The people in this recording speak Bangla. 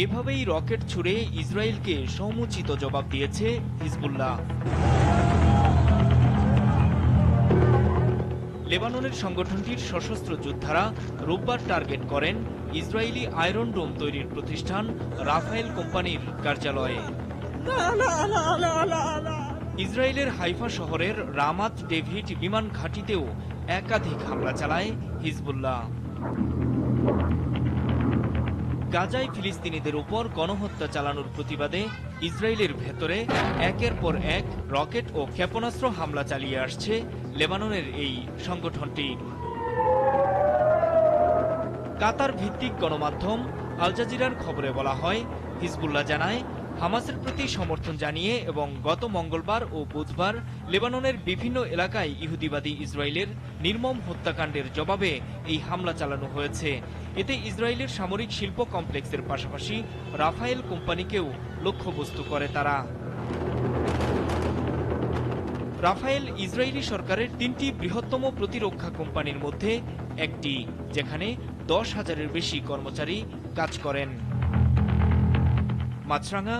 এভাবেই রকেট ছুড়ে ইসরায়েলকে সমুচিত জবাব দিয়েছে হিজবুল্লাহ। লেবাননের সংগঠনটির সশস্ত্র যোদ্ধারা রোববার টার্গেট করেন ইসরায়েলি আয়রন ডোম তৈরির প্রতিষ্ঠান রাফায়েল কোম্পানির কার্যালয়ে। ইসরায়েলের হাইফা শহরের রামাত ডেভিড বিমান ঘাঁটিতেও একাধিক হামলা চালায় হিজবুল্লাহ। গাজায় ফিলিস্তিনিদের উপর গণহত্যা চালানোর প্রতিবাদে ইসরায়েলের ভেতরে একের পর এক রকেট ও ক্ষেপণাস্ত্র হামলা চালিয়ে আসছে লেবাননের এই সংগঠনটি। কাতার ভিত্তিক গণমাধ্যম আল জাজিরার খবরে বলা হয়, হিজবুল্লাহ জানায় হামাসের প্রতি সমর্থন জানিয়ে এবং গত মঙ্গলবার ও বুধবার লেবাননের বিভিন্ন এলাকায় ইহুদিবাদী ইসরায়েলের নির্মম হত্যাকাণ্ডের জবাবে এই হামলা চালানো হয়েছে। এতে ইসরায়েলের সামরিক শিল্প কমপ্লেক্সের পাশাপাশি রাফায়েল কোম্পানিকেও লক্ষ্যবস্তু করে তারা। রাফায়েল ইসরায়েলি সরকারের ৩টি বৃহত্তম প্রতিরক্ষা কোম্পানির মধ্যে একটি, যেখানে ১০,০০০-এর বেশি কর্মচারী কাজ করেন। মাছরাঙা